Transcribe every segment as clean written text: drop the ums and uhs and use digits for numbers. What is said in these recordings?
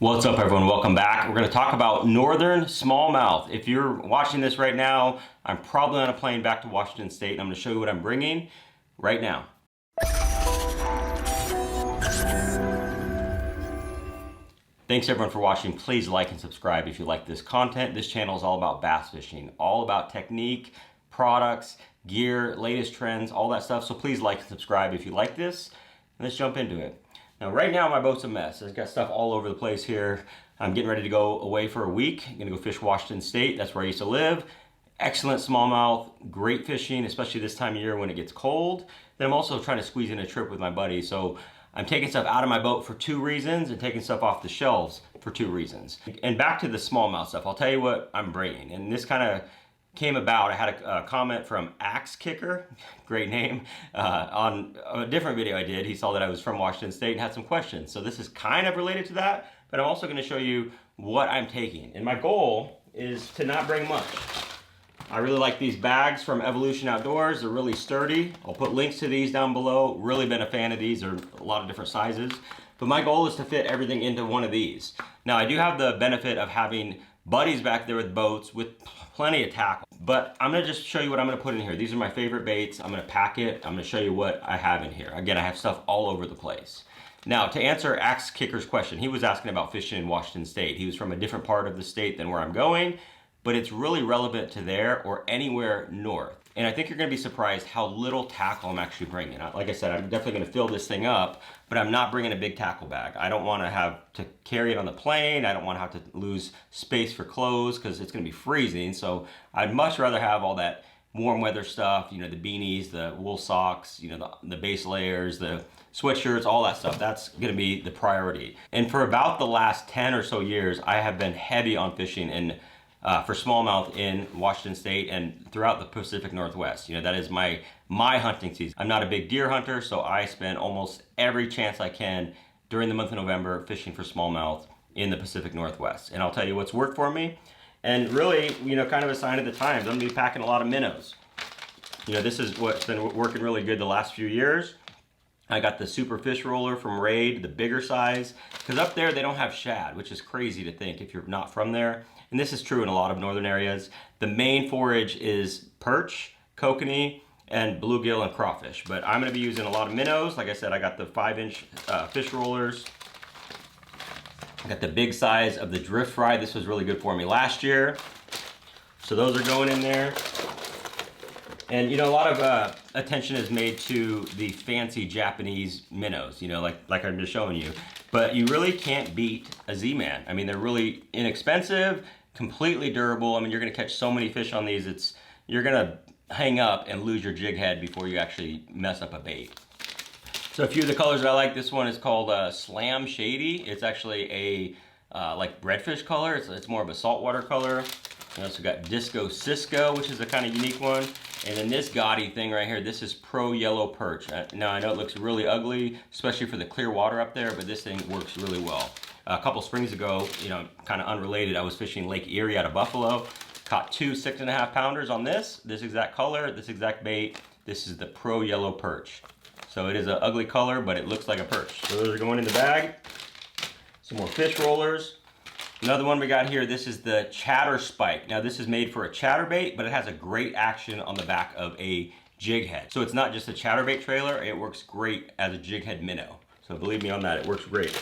What's up, everyone? Welcome back. We're going to talk about northern smallmouth. If you're watching this right now, I'm probably on a plane back to Washington State, and I'm going to show you what I'm bringing right now. Thanks everyone for watching. Please like and subscribe if you like this content. This channel is all about bass fishing, all about technique, products, gear, latest trends, all that stuff. So please like and subscribe if you like this. And let's jump into it. Now, right now, my boat's a mess. I've got stuff all over the place here. I'm getting ready to go away for a week. I'm gonna go fish Washington State. That's where I used to live. Excellent smallmouth, great fishing, especially this time of year when it gets cold. Then I'm also trying to squeeze in a trip with my buddy. So I'm taking stuff out of my boat for two reasons and taking stuff off the shelves for two reasons. And back to the smallmouth stuff, I'll tell you what I'm bringing. And this kind of came about. I had a comment from Axe Kicker, great name, on a different video I did. He saw that I was from Washington State and had some questions. So this is kind of related to that, but I'm also going to show you what I'm taking. And my goal is to not bring much. I really like these bags from Evolution Outdoors. They're really sturdy. I'll put links to these down below. Really been a fan of these. They're a lot of different sizes. But my goal is to fit everything into one of these. Now, I do have the benefit of having buddies back there with boats with plenty of tackle, but I'm gonna just show you what I'm gonna put in here. These are my favorite baits. I'm gonna pack it. I'm gonna show you what I have in here. Again, I have stuff all over the place. Now, to answer Axe Kicker's question, he was asking about fishing in Washington State. He was from a different part of the state than where I'm going, but it's really relevant to there or anywhere north. And I think you're gonna be surprised how little tackle I'm actually bringing. Like I said, I'm definitely gonna fill this thing up, but I'm not bringing a big tackle bag. I don't wanna have to carry it on the plane. I don't wanna have to lose space for clothes because it's gonna be freezing. So I'd much rather have all that warm weather stuff, you know, the beanies, the wool socks, you know, the base layers, the sweatshirts, all that stuff. That's gonna be the priority. And for about the last 10 or so years, I have been heavy on fishing for smallmouth in Washington State and throughout the Pacific Northwest. You know, that is my hunting season. I'm not a big deer hunter, so I spend almost every chance I can during the month of November fishing for smallmouth in the Pacific Northwest. And I'll tell you what's worked for me. And really, you know, kind of a sign of the times, I'm gonna be packing a lot of minnows. You know, this is what's been working really good the last few years. I got the super fish roller from Raid, the bigger size, because up there they don't have shad, which is crazy to think if you're not from there. And this is true in a lot of northern areas. The main forage is perch, kokanee, and bluegill and crawfish. But I'm gonna be using a lot of minnows. Like I said, I got the 5-inch fish rollers. I got the big size of the drift fry. This was really good for me last year. So those are going in there. And you know, a lot of attention is made to the fancy Japanese minnows, you know, like I'm just showing you. But you really can't beat a Z-Man. I mean, they're really inexpensive, completely durable. I mean, you're gonna catch so many fish on these, you're gonna hang up and lose your jig head before you actually mess up a bait. So a few of the colors that I like, this one is called Slam Shady. It's actually a like redfish color. It's more of a saltwater color. We also got Disco Cisco, which is a kind of unique one. And then this gaudy thing right here, this is Pro Yellow Perch. Now I know it looks really ugly, especially for the clear water up there, but this thing works really well. A couple springs ago, you know, kind of unrelated, I was fishing Lake Erie out of Buffalo. Caught two 6.5 pounders on this exact color, this exact bait. This is the Pro Yellow Perch. So it is an ugly color, but it looks like a perch. So those are going in the bag. Some more fish rollers. Another one we got here, this is the Chatter Spike. Now this is made for a chatterbait, but it has a great action on the back of a jig head. So it's not just a chatterbait trailer, it works great as a jig head minnow. So believe me on that, it works great.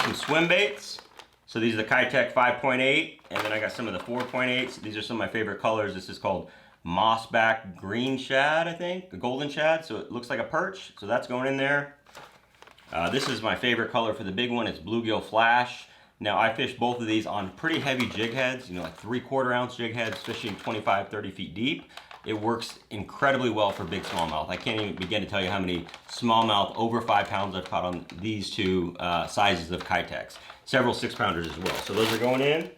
Some swim baits. So these are the Kitech 5.8, and then I got some of the 4.8s. These are some of my favorite colors. This is called Mossback Green Shad, I think, the golden shad. So it looks like a perch, so that's going in there. This is my favorite color for the big one, it's Bluegill Flash. Now I fish both of these on pretty heavy jig heads, you know, like 3/4 ounce jig heads, fishing 25, 30 feet deep. It works incredibly well for big smallmouth. I can't even begin to tell you how many smallmouth over 5 pounds I've caught on these two sizes of Kitechs. Several 6-pounders as well. So those are going in.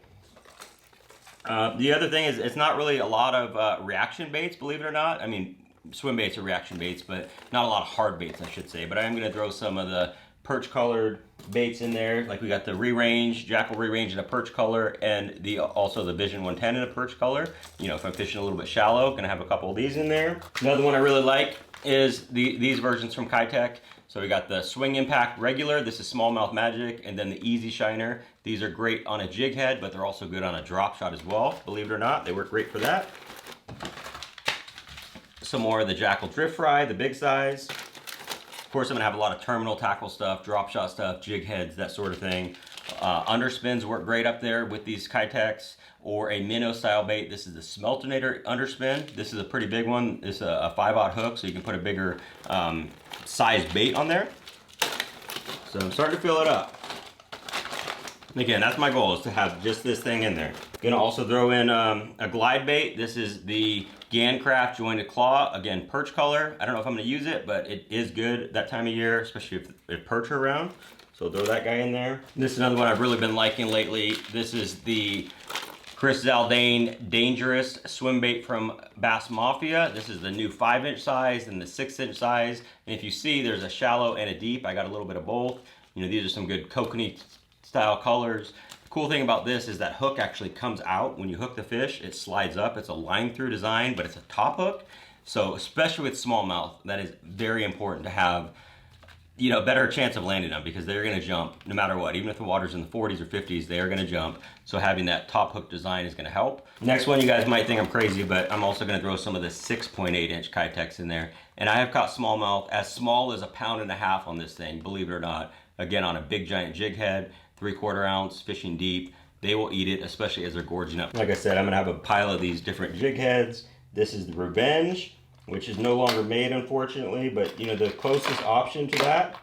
The other thing is it's not really a lot of reaction baits, believe it or not. I mean, swim baits are reaction baits, but not a lot of hard baits, I should say. But I am gonna throw some of the perch colored baits in there. Like we got the Re-Range, Jackal Re-Range in a perch color, and also the Vision 110 in a perch color. You know, if I'm fishing a little bit shallow, gonna have a couple of these in there. Another one I really like is these versions from Kitech. So we got the Swing Impact Regular, this is Smallmouth Magic, and then the Easy Shiner. These are great on a jig head, but they're also good on a drop shot as well. Believe it or not, they work great for that. Some more of the Jackal Drift Fry, the big size. Of course, I'm gonna have a lot of terminal tackle stuff, drop shot stuff, jig heads, that sort of thing. Underspins work great up there with these Kitechs, or a minnow style bait. This is the Smeltonator underspin. This is a pretty big one. It's a 5/0 hook, so you can put a bigger size bait on there. So I'm starting to fill it up. And again, that's my goal, is to have just this thing in there. Gonna also throw in a glide bait. This is the Gancraft Jointed Claw. Again, perch color. I don't know if I'm gonna use it, but it is good that time of year, especially if perch are around. So throw that guy in there. This is another one I've really been liking lately. This is the Chris Zaldane Dangerous swim bait from Bass Mafia. This is the new 5-inch size and the 6-inch size. And if you see, there's a shallow and a deep. I got a little bit of both. You know, these are some good kokanee style colors. The cool thing about this is that hook actually comes out. When you hook the fish, it slides up. It's a line through design, but it's a top hook. So especially with smallmouth, that is very important to have, you know, a better chance of landing them, because they're gonna jump no matter what. Even if the water's in the 40s or 50s, they are gonna jump. So having that top hook design is gonna help. Next one, you guys might think I'm crazy, but I'm also gonna throw some of the 6.8-inch Kitechs in there. And I have caught smallmouth as small as 1.5 pounds on this thing, believe it or not. Again, on a big giant jig head, 3/4 ounce, fishing deep. They will eat it, especially as they're gorging up. Like I said, I'm gonna have a pile of these different jig heads. This is the Revenge, which is no longer made, unfortunately, but you know, the closest option to that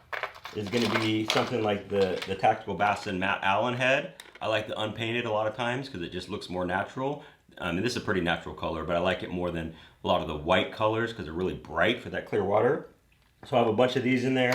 is gonna be something like the Tactical Bassin Matt Allen head. I like the unpainted a lot of times because it just looks more natural. And this is a pretty natural color, but I like it more than a lot of the white colors because they're really bright for that clear water. So I have a bunch of these in there.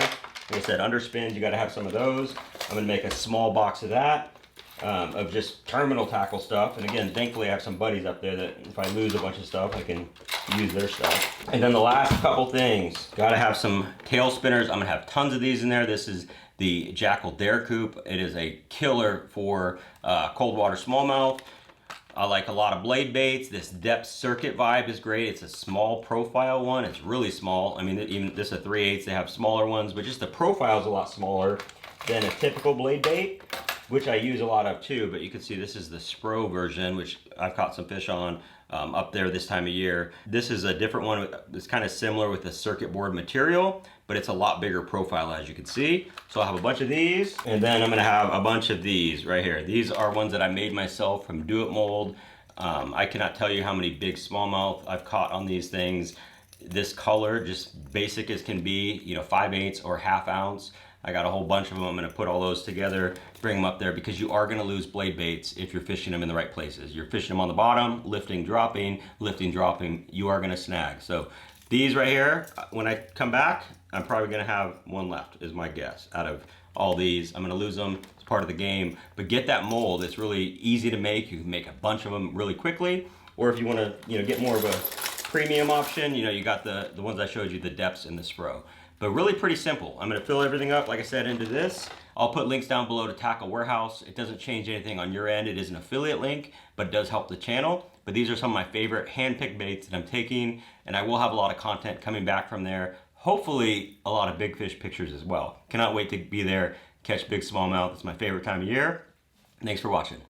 Like I said, underspins, you gotta have some of those. I'm gonna make a small box of that. Of just terminal tackle stuff. And again, thankfully I have some buddies up there that if I lose a bunch of stuff, I can use their stuff. And then the last couple things, gotta have some tail spinners. I'm gonna have tons of these in there. This is the Jackal Dare Coop. It is a killer for cold water smallmouth. I like a lot of blade baits. This depth circuit vibe is great. It's a small profile one. It's really small. I mean, even this is a 3/8. They have smaller ones, but just the profile is a lot smaller than a typical blade bait, which I use a lot of too. But you can see this is the Spro version, which I've caught some fish on up there this time of year. This is a different one. It's kind of similar with the circuit board material, but it's a lot bigger profile, as you can see. So I'll have a bunch of these, and then I'm gonna have a bunch of these right here. These are ones that I made myself from Do It Mold. I cannot tell you how many big smallmouth I've caught on these things. This color, just basic as can be, you know, 5/8 or 1/2 ounce. I got a whole bunch of them. I'm gonna put all those together, bring them up there, because you are gonna lose blade baits if you're fishing them in the right places. You're fishing them on the bottom, lifting, dropping, you are gonna snag. So these right here, when I come back, I'm probably gonna have one left, is my guess. Out of all these, I'm gonna lose them, it's part of the game. But get that mold, it's really easy to make. You can make a bunch of them really quickly. Or if you wanna, you know, get more of a premium option, you know, you got the ones I showed you, the Depths and the Spro. But really pretty simple. I'm gonna fill everything up, like I said, into this. I'll put links down below to Tackle Warehouse. It doesn't change anything on your end. It is an affiliate link, but it does help the channel. But these are some of my favorite hand-picked baits that I'm taking, and I will have a lot of content coming back from there. Hopefully, a lot of big fish pictures as well. Cannot wait to be there, catch big smallmouth. It's my favorite time of year. Thanks for watching.